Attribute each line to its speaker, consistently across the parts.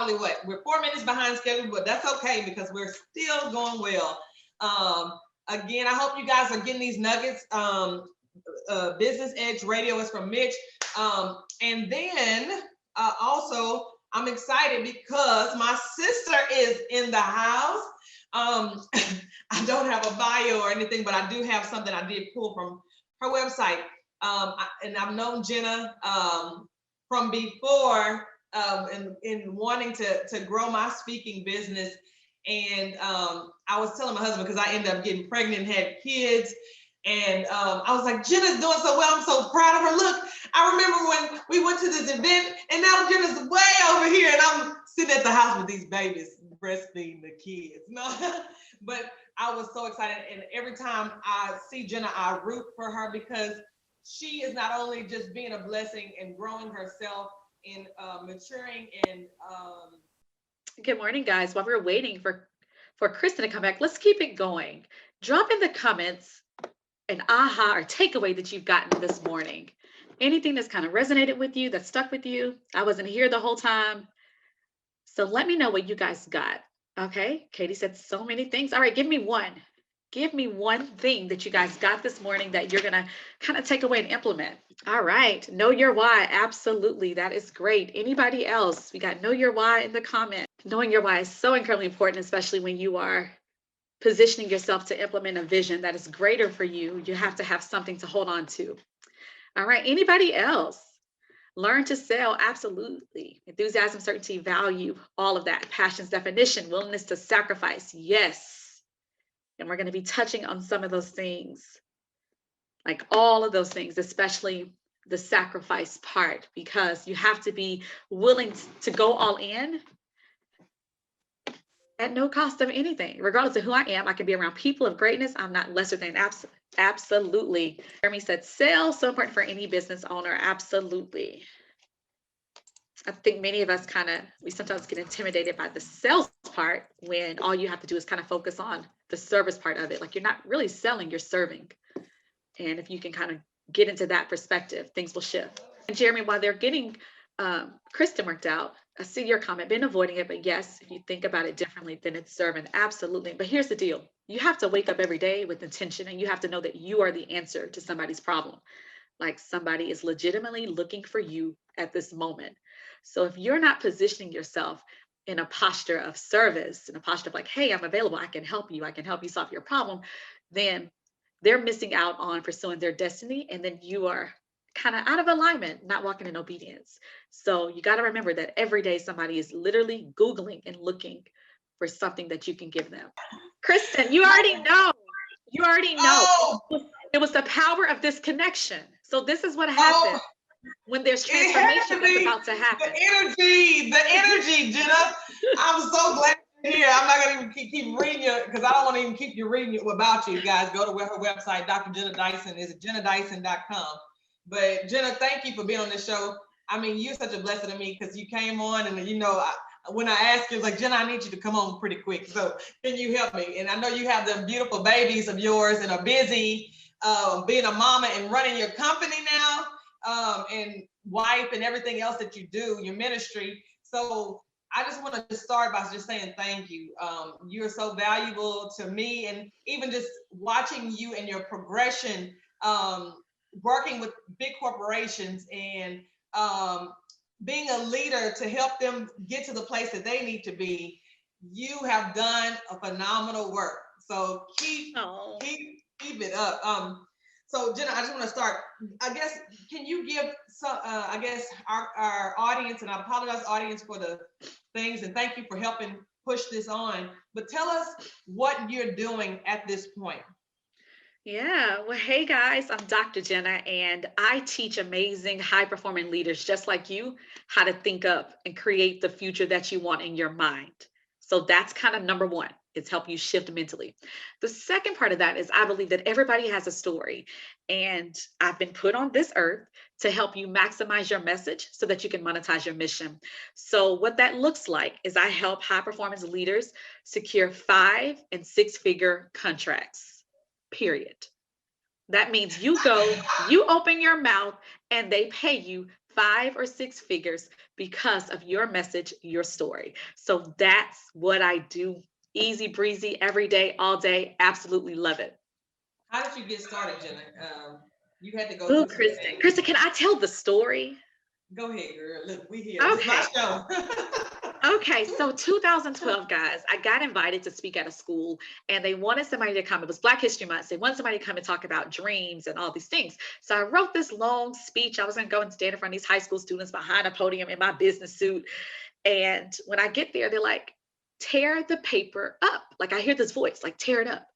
Speaker 1: probably we're 4 minutes behind schedule, but that's okay because we're still going well. Again, I hope you guys are getting these nuggets. Business Edge Radio is from Mitch. And then also, I'm excited because my sister is in the house. I don't have a bio or anything, but I do have something I did pull from her website. And I've known Jinnah from before in wanting to grow my speaking business. And I was telling my husband, because I ended up getting pregnant and had kids. And I was like, Jinnah's doing so well. I'm so proud of her. Look, I remember when we went to this event and now Jinnah's way over here and I'm sitting at the house with these babies breastfeeding the kids. No, but I was so excited. And every time I see Jinnah, I root for her because she is not only just being a blessing and growing herself and maturing and
Speaker 2: Good morning, guys. While we're waiting for Kristen to come back, let's keep it going. Drop in the comments an aha or takeaway that you've gotten this morning. Anything that's kind of resonated with you, that stuck with you. I wasn't here the whole time. So let me know what you guys got. Okay. Katie said so many things. All right. Give me one. Give me one thing that you guys got this morning that you're going to kind of take away and implement. All right. Know your why. Absolutely. That is great. Anybody else? We got know your why in the comment. Knowing your why is so incredibly important, especially when you are positioning yourself to implement a vision that is greater for you. You have to have something to hold on to. All right. Anybody else? Learn to sell. Absolutely. Enthusiasm, certainty, value, all of that. Passion's definition, willingness to sacrifice. Yes. And we're going to be touching on some of those things, like all of those things, especially the sacrifice part, because you have to be willing to go all in at no cost of anything. Regardless of who I am, I can be around people of greatness. I'm not lesser than. Absolutely. Jeremy said, sales, so important for any business owner. Absolutely. I think many of us we sometimes get intimidated by the sales part when all you have to do is kind of focus on the service part of it. Like you're not really selling, you're serving. And if you can kind of get into that perspective, things will shift. And Jeremy, while they're getting Kristen worked out, I see your comment, been avoiding it, but yes, if you think about it differently, then it's serving. Absolutely. But here's the deal. You have to wake up every day with intention, and you have to know that you are the answer to somebody's problem. Like somebody is legitimately looking for you at this moment. So if you're not positioning yourself in a posture of service, in a posture of like, hey, I'm available, I can help you solve your problem, then they're missing out on pursuing their destiny. And then you are kind of out of alignment, not walking in obedience. So you got to remember that every day somebody is literally Googling and looking for something that you can give them. Kristen, you already know. Oh. It was the power of this connection. So this is what happens when there's transformation that's about to happen.
Speaker 1: The energy, Jinnah. I'm so glad you're here. I'm not going to even keep reading you because I don't want to even keep you reading about you guys. Go to her website, Dr. Jinnah Dyson. Is JinnahDyson.com. But Jinnah, thank you for being on this show. I mean, you're such a blessing to me because you came on and when I asked you, like, Jinnah, I need you to come on pretty quick. So can you help me? And I know you have the beautiful babies of yours and are busy being a mama and running your company now and wife and everything else that you do, your ministry. So I just want to start by just saying thank you. You're so valuable to me, and even just watching you and your progression, working with big corporations and being a leader to help them get to the place that they need to be. You have done a phenomenal work. So keep it up. So Jinnah, I just want to start. I guess, can you give some, our audience, and I apologize audience for the things, and thank you for helping push this on, but tell us what you're doing at this point.
Speaker 2: Yeah, well, hey guys, I'm Dr. Jinnah, and I teach amazing high-performing leaders just like you how to think up and create the future that you want in your mind. So that's kind of number one. It's help you shift mentally. The second part of that is I believe that everybody has a story, and I've been put on this earth to help you maximize your message so that you can monetize your mission. So what that looks like is I help high-performance leaders secure 5- and 6-figure contracts. Period. That means you open your mouth and they pay you 5 or 6 figures because of your message, your story. So that's what I do. Easy breezy, every day, all day. Absolutely love it.
Speaker 1: How did you get started, Jinnah? You had to go
Speaker 2: Oh,
Speaker 1: through some
Speaker 2: Kristen.
Speaker 1: things.
Speaker 2: Kristen, can I tell the story?
Speaker 1: Go ahead, girl. Look, we here. This is my
Speaker 2: Okay.
Speaker 1: show.
Speaker 2: Okay, so 2012, guys, I got invited to speak at a school and they wanted somebody to come. It was Black History Month. They wanted somebody to come and talk about dreams and all these things. So I wrote this long speech. I was going to go and stand in front of these high school students behind a podium in my business suit. And when I get there, they're like, tear the paper up. Like I hear this voice, like, tear it up.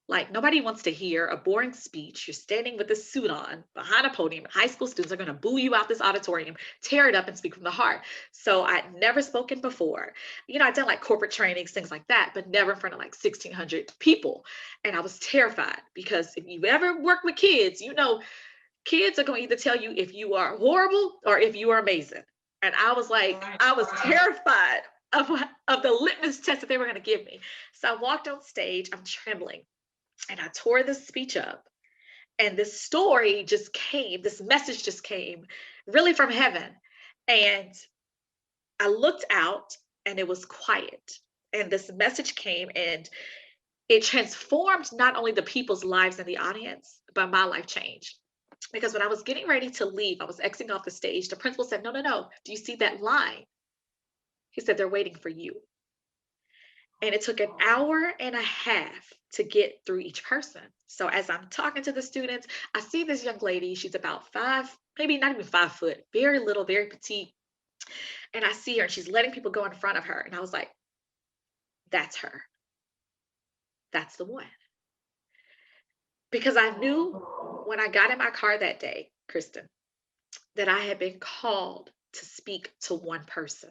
Speaker 2: Like nobody wants to hear a boring speech. You're standing with a suit on behind a podium. High school students are going to boo you out this auditorium, tear it up and speak from the heart. So I'd never spoken before. You know, I'd done like corporate trainings, things like that, but never in front of like 1,600 people. And I was terrified because if you've ever worked with kids, you know, kids are going to either tell you if you are horrible or if you are amazing. And I was like, I was terrified of the litmus test that they were going to give me. So I walked on stage, I'm trembling. And I tore this speech up, and this story just came, this message just came really from heaven. And I looked out, and it was quiet. And this message came, and it transformed not only the people's lives in the audience, but my life changed. Because when I was getting ready to leave, I was exiting off the stage. The principal said, no, no, no. Do you see that line? He said, they're waiting for you. And it took an hour and a half to get through each person. So as I'm talking to the students, I see this young lady. She's about 5, maybe not even 5 foot, very little, very petite. And I see her and she's letting people go in front of her. And I was like, that's her. That's the one. Because I knew when I got in my car that day, Kristen, that I had been called to speak to one person,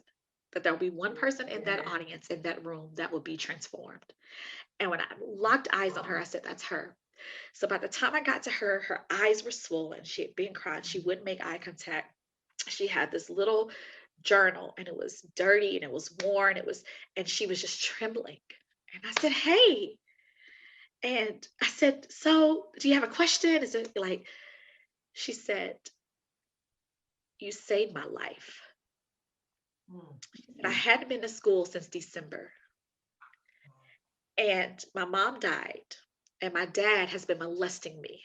Speaker 2: that there'll be one person in that audience, in that room, that will be transformed. And when I locked eyes on her, I said, that's her. So by the time I got to her, her eyes were swollen. She had been crying. She wouldn't make eye contact. She had this little journal and it was dirty and it was worn. And she was just trembling. And I said, hey. And I said, so do you have a question? Is it like, she said, you saved my life. And I hadn't been to school since December. And my mom died. And my dad has been molesting me.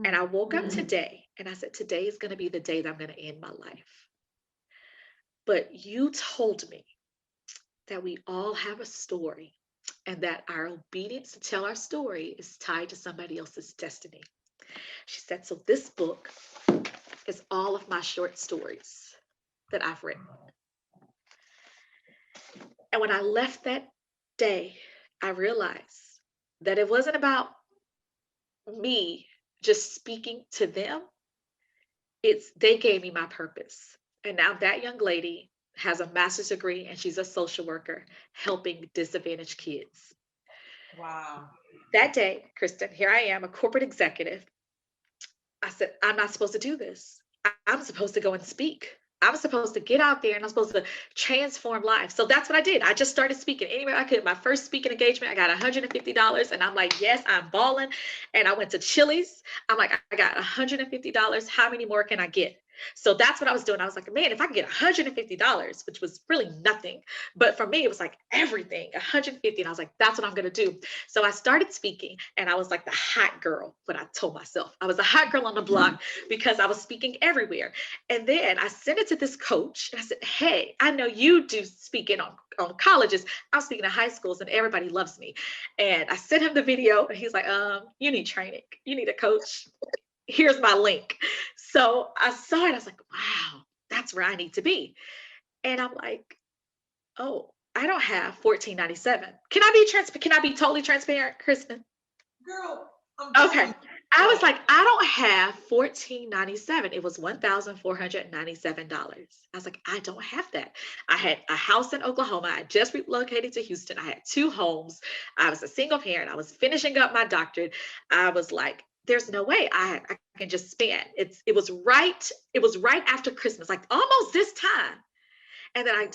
Speaker 2: And I woke up today and I said, today is going to be the day that I'm going to end my life. But you told me that we all have a story and that our obedience to tell our story is tied to somebody else's destiny. She said, so this book is all of my short stories that I've written. And when I left that day, I realized that it wasn't about me just speaking to them. They gave me my purpose. And now that young lady has a master's degree and she's a social worker helping disadvantaged kids.
Speaker 1: Wow.
Speaker 2: That day, Kristen, here I am, a corporate executive. I said, I'm not supposed to do this. I'm supposed to go and speak. I'm supposed to get out there and I'm supposed to transform lives. So that's what I did. I just started speaking anywhere I could. My first speaking engagement, I got $150 and I'm like, yes, I'm balling. And I went to Chili's. I'm like, I got $150. How many more can I get? So that's what I was doing. I was like, man, if I can get $150, which was really nothing, but for me, it was like everything, 150. And I was like, that's what I'm going to do. So I started speaking and I was like the hot girl, what I told myself. I was a hot girl on the block because I was speaking everywhere. And then I sent it to this coach and I said, hey, I know you do speaking on colleges. I'm speaking to high schools and everybody loves me. And I sent him the video and he's like, you need training. You need a coach. Here's my link. So I saw it. I was like, wow, that's where I need to be. And I'm like, oh, I don't have $14.97. Can I be totally transparent, Kristen?
Speaker 1: Girl,
Speaker 2: okay. I was like, I don't have $14.97. It was $1,497. I was like, I don't have that. I had a house in Oklahoma. I just relocated to Houston. I had 2 homes. I was a single parent. I was finishing up my doctorate. I was like, there's no way I can just spend. It was right after Christmas, like almost this time. And then I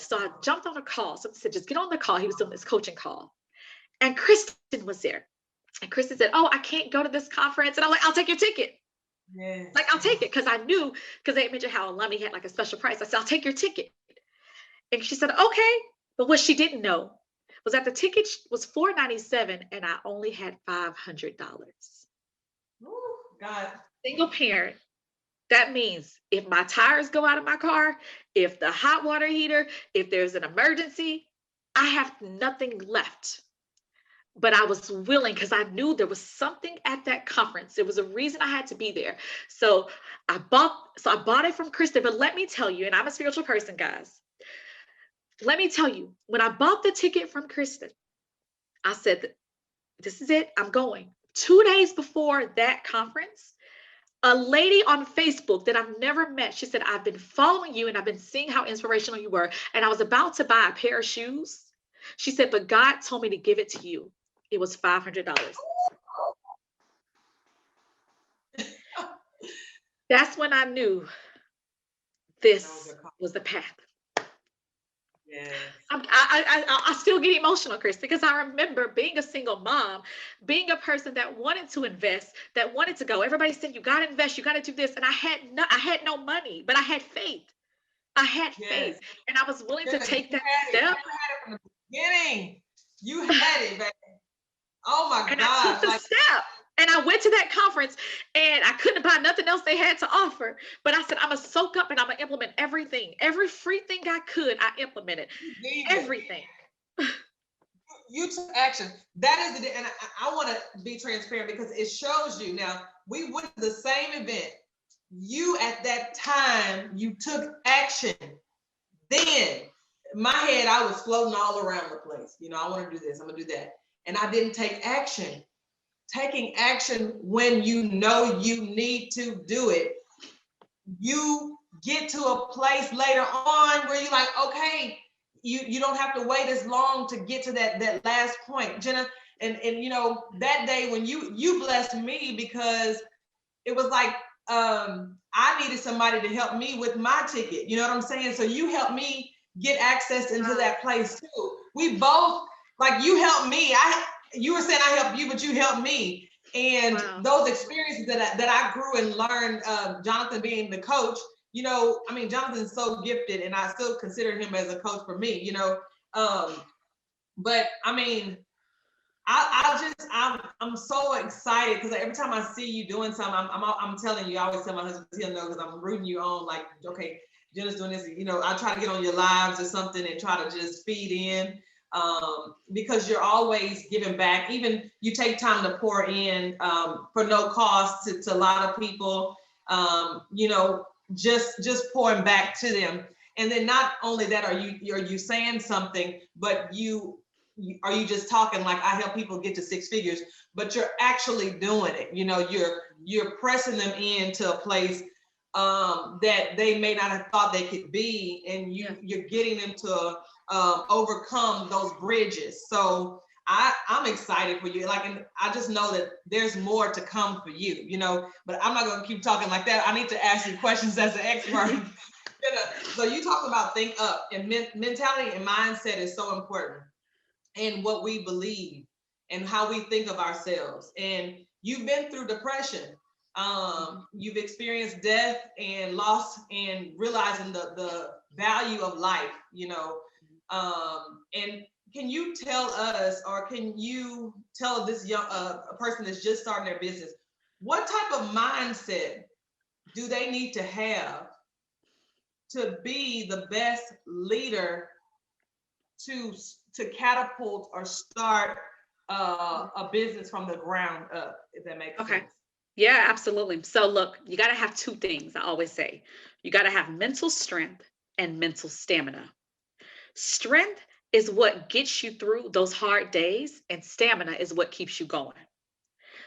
Speaker 2: jumped on a call. Someone said, just get on the call. He was doing this coaching call. And Kristen was there. And Kristen said, oh, I can't go to this conference. And I'm like, I'll take your ticket.
Speaker 1: Yes.
Speaker 2: Like, I'll take it, because I knew, because they mentioned how alumni had like a special price. I said, I'll take your ticket. And she said, okay. But what she didn't know was that the ticket was $497 and I only had $500.
Speaker 1: Ooh, God.
Speaker 2: Single parent. That means if my tires go out of my car, if the hot water heater, if there's an emergency, I have nothing left. But I was willing, because I knew there was something at that conference. There was a reason I had to be there. So I bought it from Kristen. But let me tell you, and I'm a spiritual person, guys. Let me tell you, when I bought the ticket from Kristen, I said, this is it, I'm going. 2 days before that conference, a lady on Facebook that I've never met, she said, I've been following you and I've been seeing how inspirational you were. And I was about to buy a pair of shoes. She said, but God told me to give it to you. It was $500. That's when I knew this was the path.
Speaker 1: Yes.
Speaker 2: I still get emotional, Chris, because I remember being a single mom, being a person that wanted to invest, that wanted to go. Everybody said, you got to invest, you got to do this. And I had no money, but I had faith. I had faith, and I was willing to take that step.
Speaker 1: You had it from the beginning. You had it, baby. Oh my
Speaker 2: and
Speaker 1: gosh.
Speaker 2: I took the step. And I went to that conference and I couldn't buy nothing else they had to offer. But I said, I'm going to soak up and I'm going to implement everything. Every free thing I could, I implemented. Everything.
Speaker 1: You took action. That is the, and I want to be transparent because it shows you. Now, we went to the same event. You, at that time, you took action. Then, in my head, I was floating all around the place. You know, I want to do this, I'm going to do that. And I didn't take action. Taking action when you know you need to do it, you get to a place later on where you're like, okay, you don't have to wait as long to get to that last point, Jinnah. And you know, that day when you blessed me, because it was like I needed somebody to help me with my ticket. You know what I'm saying? So you helped me get access into that place too. We both, like, you helped me. You were saying I helped you, but you helped me. And those experiences that I grew and learned, Jonathan being the coach, you know, I mean, Jonathan's so gifted and I still consider him as a coach for me, you know. But I mean, I'm so excited because every time I see you doing something, I'm telling you, I always tell my husband, he'll know, because I'm rooting you on, like, okay, Jinnah's doing this, you know, I try to get on your lives or something and try to just feed in. Because you're always giving back. Even you take time to pour in for no cost to a lot of people, you know, just pouring back to them. And then not only that, are you saying something, but are you just talking like I help people get to 6 figures, but you're actually doing it. You know, you're pressing them into a place that they may not have thought they could be, and you're getting them to overcome those bridges. So I'm excited for you. Like, and I just know that there's more to come for you, you know, but I'm not going to keep talking like that. I need to ask you questions as an expert. So you talk about think up, and mentality and mindset is so important, and what we believe and how we think of ourselves. And you've been through depression. You've experienced death and loss and realizing the value of life, you know. And can you tell us, or can you tell this young a person that's just starting their business, what type of mindset do they need to have to be the best leader to catapult or start a business from the ground up, if that makes sense?
Speaker 2: Yeah, absolutely. So look, you got to have 2 things. I always say, you got to have mental strength and mental stamina. Strength is what gets you through those hard days, and stamina is what keeps you going.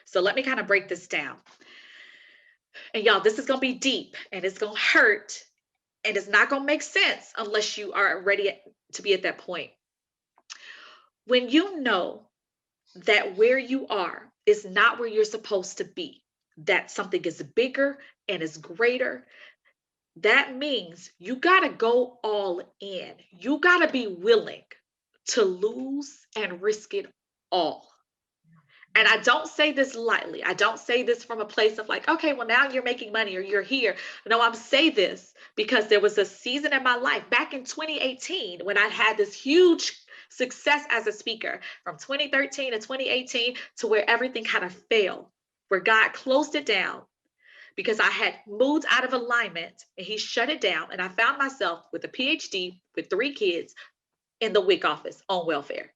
Speaker 2: So let me kind of break this down. And y'all, this is going to be deep and it's going to hurt and it's not going to make sense unless you are ready to be at that point. When you know that where you are is not where you're supposed to be, that something is bigger and is greater, that means you got to go all in. You got to be willing to lose and risk it all. And I don't say this lightly. I don't say this from a place of like, okay, well, now you're making money or you're here. No, I'm saying this because there was a season in my life back in 2018 when I had this huge success as a speaker from 2013 to 2018 to where everything kind of failed, where God closed it down because I had moved out of alignment and he shut it down. And I found myself with a PhD with 3 kids in the WIC office on welfare.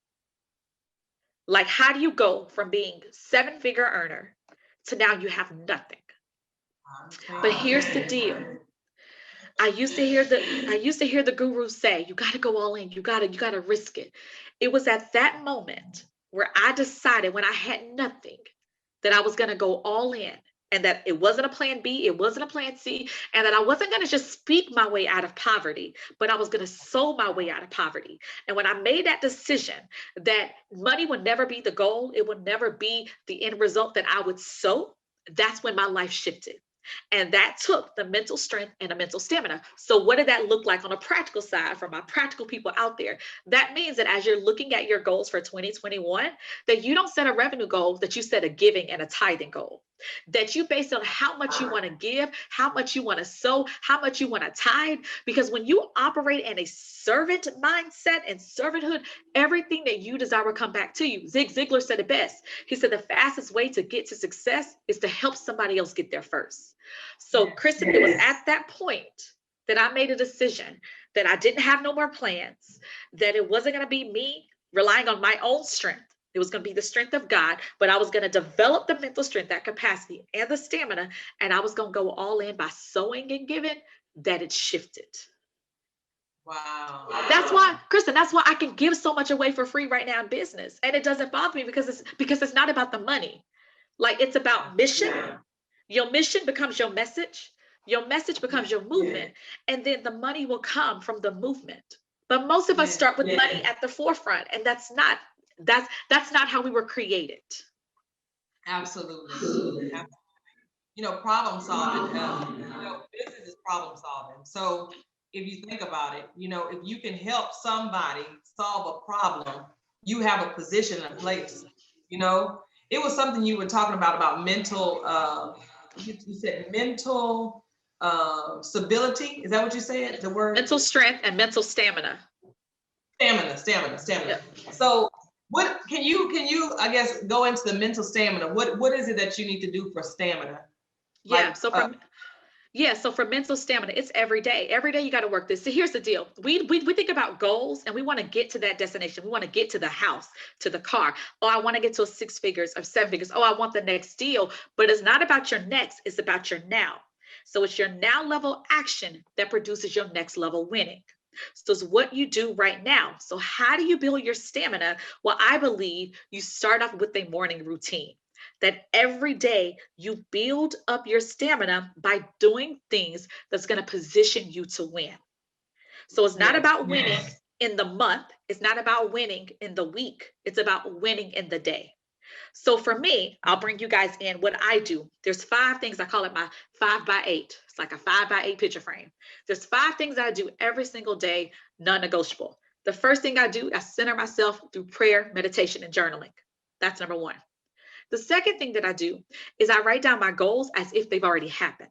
Speaker 2: Like, how do you go from being 7-figure earner to now you have nothing? But here's the deal. I used to hear the gurus say, you got to go all in. You got to risk it. It was at that moment where I decided when I had nothing that I was going to go all in, and that it wasn't a plan B, it wasn't a plan C, and that I wasn't going to just speak my way out of poverty, but I was going to sow my way out of poverty. And when I made that decision that money would never be the goal, it would never be the end result that I would sow, that's when my life shifted. And that took the mental strength and the mental stamina. So what did that look like on a practical side for my practical people out there? That means that as you're looking at your goals for 2021, that you don't set a revenue goal, that you set a giving and a tithing goal. That you base on how much you want to give, how much you want to sow, how much you want to tithe. Because when you operate in a servant mindset and servanthood, everything that you desire will come back to you. Zig Ziglar said it best. He said the fastest way to get to success is to help somebody else get there first. So, Kristen, it was at that point that I made a decision that I didn't have no more plans, that it wasn't going to be me relying on my own strength. It was going to be the strength of God, but I was going to develop the mental strength, that capacity, and the stamina, and I was going to go all in by sowing and giving. That it shifted.
Speaker 1: Wow.
Speaker 2: That's why, Kristen, that's why I can give so much away for free right now in business, and it doesn't bother me because it's not about the money. Like, it's about mission. Your mission becomes your message. Your message becomes your movement, and then the money will come from the movement. But most of us start with money at the forefront, and that's not how we were created.
Speaker 1: Absolutely. Problem solving. Business is problem solving. So if you think about it, if you can help somebody solve a problem, you have a position and a place. It was something you were talking about mental. You said mental stability. Is that what you said? The word
Speaker 2: mental strength and mental stamina.
Speaker 1: Stamina.
Speaker 2: Yep.
Speaker 1: So what can you I guess go into the mental stamina? What is it that you need to do for stamina?
Speaker 2: Yeah. So for mental stamina, it's every day. Every day you got to work this. So here's the deal. We think about goals and we want to get to that destination. We want to get to the house, to the car. Oh, I want to get to 6 figures or 7 figures. Oh, I want the next deal. But it's not about your next, it's about your now. So it's your now level action that produces your next level winning. So it's what you do right now. So how do you build your stamina? Well, I believe you start off with a morning routine. That every day you build up your stamina by doing things that's going to position you to win. So it's not about winning in the month. It's not about winning in the week. It's about winning in the day. So for me, I'll bring you guys in what I do. There's 5 things. I call it my 5x8. It's like a 5x8 picture frame. There's 5 things that I do every single day, non-negotiable. The first thing I do, I center myself through prayer, meditation, and journaling. That's number 1. The second thing that I do is I write down my goals as if they've already happened.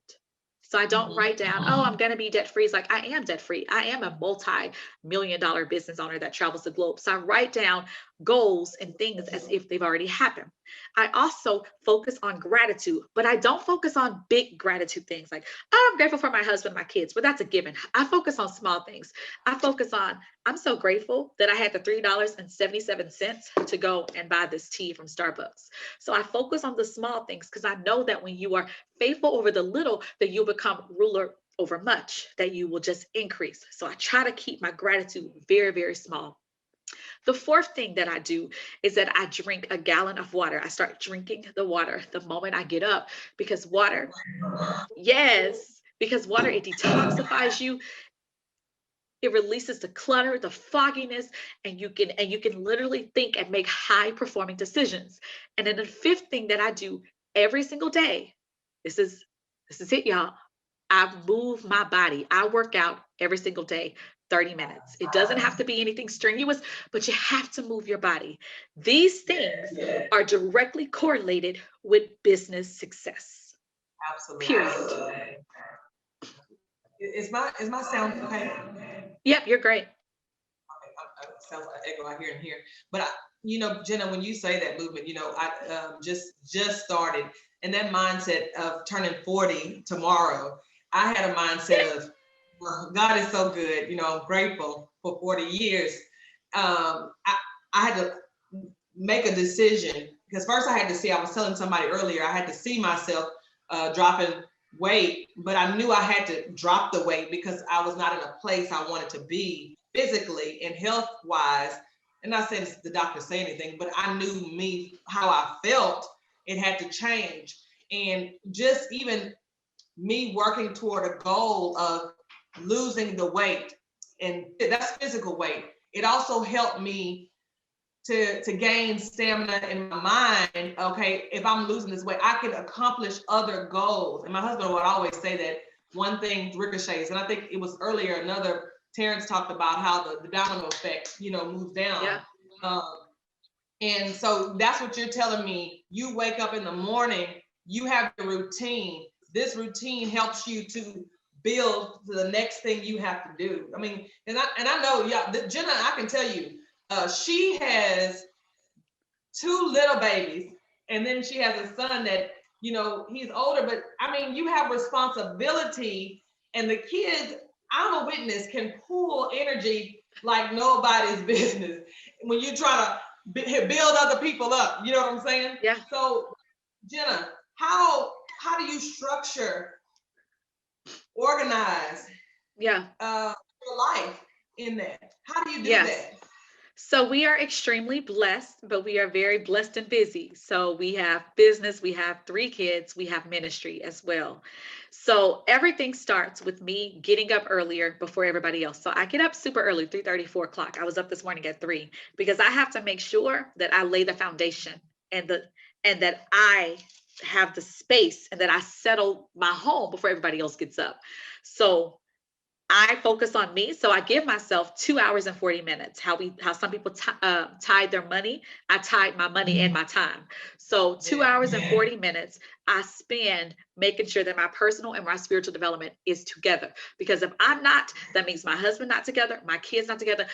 Speaker 2: So I don't write down, oh, I'm going to be debt free. It's like, I am debt free. I am a multi-million-dollar business owner that travels the globe. So I write down goals and things as if they've already happened. I also focus on gratitude, but I don't focus on big gratitude things like, oh, I'm grateful for my husband, my kids, but that's a given. I focus on small things. I focus on, I'm so grateful that I had the $3.77 to go and buy this tea from Starbucks. So I focus on the small things because I know that when you are faithful over the little, that you'll become ruler over much, that you will just increase. So I try to keep my gratitude very, very small. The 4th thing that I do is that I drink a gallon of water. I start drinking the water the moment I get up because water, it detoxifies you. It releases the clutter, the fogginess, and you can literally think and make high performing decisions. And then the 5th thing that I do every single day, this is it, y'all. I move my body. I work out every single day, 30 minutes. It doesn't have to be anything strenuous, but you have to move your body. These things are directly correlated with business success.
Speaker 1: Absolutely.
Speaker 2: Period.
Speaker 1: Is my sound okay?
Speaker 2: Yep, you're great.
Speaker 1: Sounds like echo I hear and here. But Jinnah, when you say that movement, I just started, and that mindset of turning 40 tomorrow, I had a mindset of, well, God is so good. I'm grateful for 40 years. I had to make a decision, because first I was telling somebody earlier, I had to see myself dropping weight, but I knew I had to drop the weight because I was not in a place I wanted to be physically and health wise. And not saying the doctor say anything, but I knew me, how I felt, it had to change. And just even me working toward a goal of losing the weight, and that's physical weight. It also helped me to gain stamina in my mind. Okay, if I'm losing this weight, I can accomplish other goals. And my husband would always say that one thing ricochets. And I think it was earlier, Terrence talked about how the domino effect, moves down.
Speaker 2: Yeah.
Speaker 1: And so that's what you're telling me. You wake up in the morning, you have a routine. This routine helps you to build to the next thing you have to do. I mean, and I know, Jinnah, I can tell you, she has 2 little babies, and then she has a son that, he's older, but I mean, you have responsibility, and the kids, I'm a witness, can pull energy like nobody's business when you try to build other people up. You know what I'm saying?
Speaker 2: Yeah.
Speaker 1: So, Jinnah, how do you structure, organize,
Speaker 2: Yeah,
Speaker 1: your life in that? How do you do
Speaker 2: yes.
Speaker 1: that?
Speaker 2: So we are extremely blessed, but we are very blessed and busy. So we have business, we have 3 kids, we have ministry as well. So everything starts with me getting up earlier before everybody else. So I get up super early, 3:30, 4 o'clock. I was up this morning at 3 because I have to make sure that I lay the foundation and that I have the space and that I settle my home before everybody else gets up. So I focus on me. So I give myself 2 hours and 40 minutes. How some people tide their money. I tide my money and my time. So 2 hours and 40 minutes I spend making sure that my personal and my spiritual development is together. Because if I'm not, that means my husband not together, my kids not together.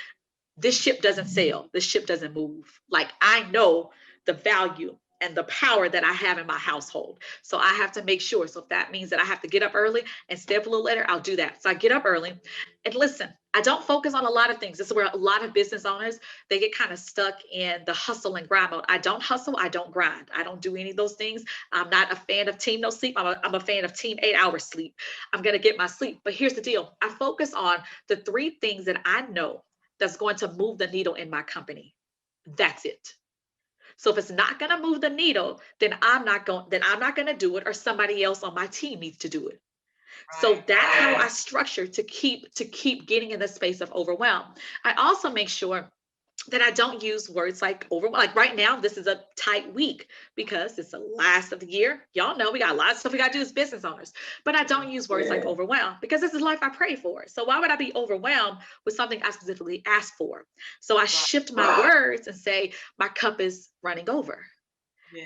Speaker 2: This ship doesn't sail. This ship doesn't move. Like, I know the value and the power that I have in my household. So I have to make sure. So if that means that I have to get up early and stay up a little later, I'll do that. So I get up early, and listen, I don't focus on a lot of things. This is where a lot of business owners, they get kind of stuck in the hustle and grind mode. I don't hustle. I don't grind. I don't do any of those things. I'm not a fan of team no sleep. I'm a fan of team 8-hour sleep. I'm going to get my sleep. But here's the deal. I focus on the 3 things that I know that's going to move the needle in my company. That's it. So if it's not going to move the needle, then I'm not going to do it, or somebody else on my team needs to do it. So that's how I structure to keep getting in the space of overwhelm. I also make sure that I don't use words like overwhelm. Like right now, this is a tight week because it's the last of the year. Y'all know we got a lot of stuff we got to do as business owners, but I don't use words like overwhelm because this is life I pray for. So why would I be overwhelmed with something I specifically asked for? So I shift my words and say, my cup is running over.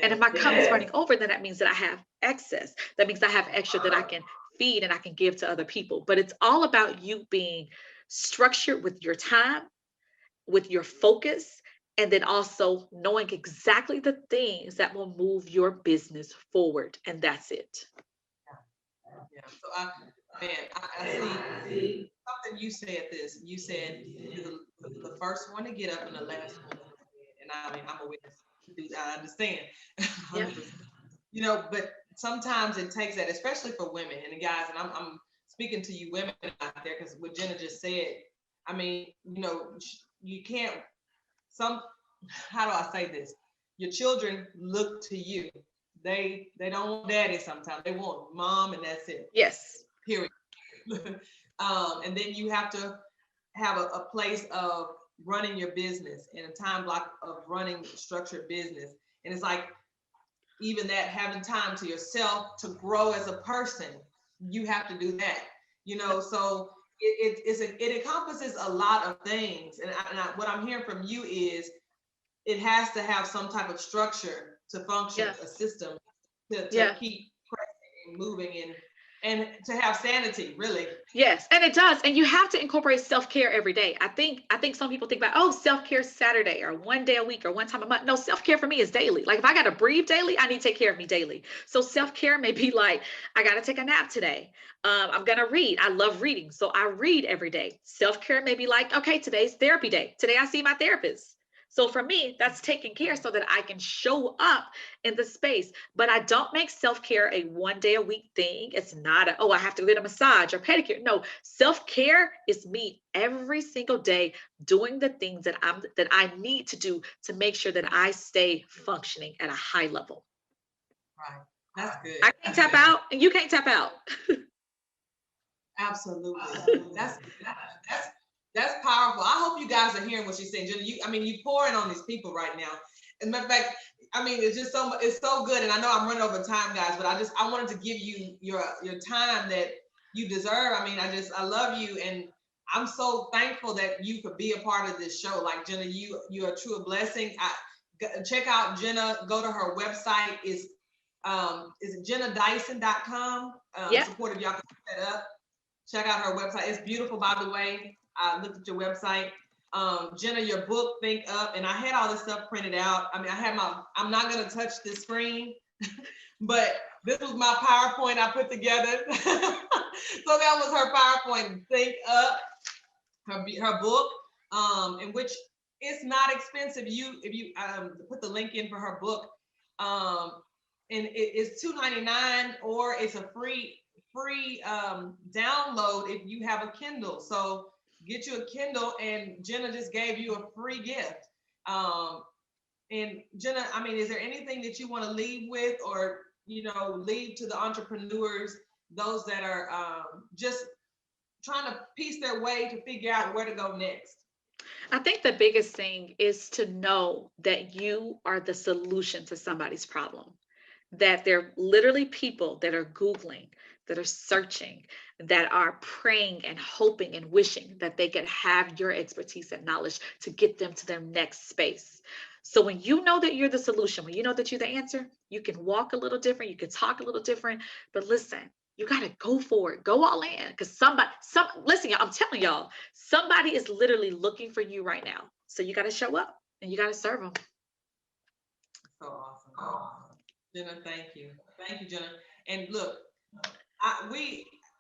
Speaker 2: And if my cup is running over, then that means that I have excess. That means I have extra that I can feed and I can give to other people. But it's all about you being structured with your time, with your focus, and then also knowing exactly the things that will move your business forward. And that's it.
Speaker 1: Yeah. So I see something you said this. You said you're the first one to get up and the last one to go to bed. And I mean, I'm a witness. I understand.
Speaker 2: Yeah.
Speaker 1: 100%. But sometimes it takes that, especially for women and the guys. And I'm speaking to you women out there because what Jinnah just said. I mean, you can't. How do I say this? Your children look to you. They don't want daddy sometimes. They want mom, and that's it.
Speaker 2: Yes.
Speaker 1: Period. And then you have to have a place of running your business and a time block of running structured business. And it's like, even that, having time to yourself to grow as a person, you have to do that. So it encompasses a lot of things. And what I'm hearing from you is it has to have some type of structure to function, a system to keep pressing and moving and to have sanity, really.
Speaker 2: Yes, and it does. And you have to incorporate self-care every day. I think some people think about, oh, self-care Saturday or one day a week or one time a month. No, self-care for me is daily. Like if I got to breathe daily, I need to take care of me daily. So self-care may be like, I got to take a nap today. I'm going to read. I love reading. So I read every day. Self-care may be like, okay, today's therapy day. Today I see my therapist. So for me, that's taking care so that I can show up in the space. But I don't make self-care a one day a week thing. It's not a, oh, I have to get a massage or pedicure. No, self-care is me every single day doing the things that I need to do to make sure that I stay functioning at a high level.
Speaker 1: Right. That's good.
Speaker 2: I can't tap out and you can't tap out.
Speaker 1: Absolutely. That's powerful. I hope you guys are hearing what she's saying. Jinnah, you pouring on these people right now. As a matter of fact, it's just it's so good. And I know I'm running over time, guys, but I wanted to give you your time that you deserve. I love you. And I'm so thankful that you could be a part of this show. Like Jinnah, you are true a blessing. Check out Jinnah, go to her website. Is it JinnahDyson.com? Support if y'all can pick that up. Check out her website. It's beautiful, by the way. I looked at your website. Jinnah, your book, Think Up, and I had all this stuff printed out. I'm not gonna touch the screen, but this was my PowerPoint I put together. So that was her PowerPoint, Think Up, her book, in which it's not expensive. If you put the link in for her book, and it's $2.99, or it's a free download if you have a Kindle. So get you a Kindle, and Jinnah just gave you a free gift. And Jinnah, is there anything that you want to leave with, or leave to the entrepreneurs, those that are just trying to piece their way to figure out where to go next?
Speaker 2: I think the biggest thing is to know that you are the solution to somebody's problem. That there are literally people that are Googling, that are searching, that are praying and hoping and wishing that they could have your expertise and knowledge to get them to their next space. So when you know that you're the solution, when you know that you're the answer, you can walk a little different, you can talk a little different, but listen, you got to go for it, go all in, because listen, y'all, I'm telling y'all, somebody is literally looking for you right now. So you got to show up and you got to serve them.
Speaker 1: So awesome. Jinnah, thank you, Jinnah. And look,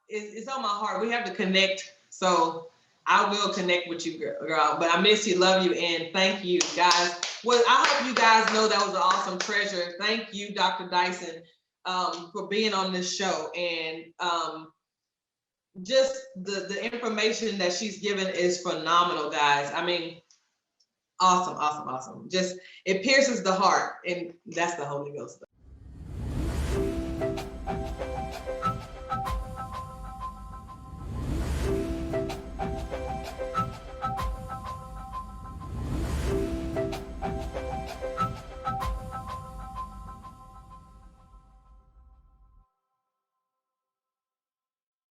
Speaker 1: it's on my heart. We have to connect, so I will connect with you, girl. But I miss you, love you, and thank you, guys. Well, I hope you guys know that was an awesome treasure. Thank you, Dr. Dyson, for being on this show, and just the information that she's given is phenomenal, guys. Awesome. Just, it pierces the heart, and that's the Holy Ghost.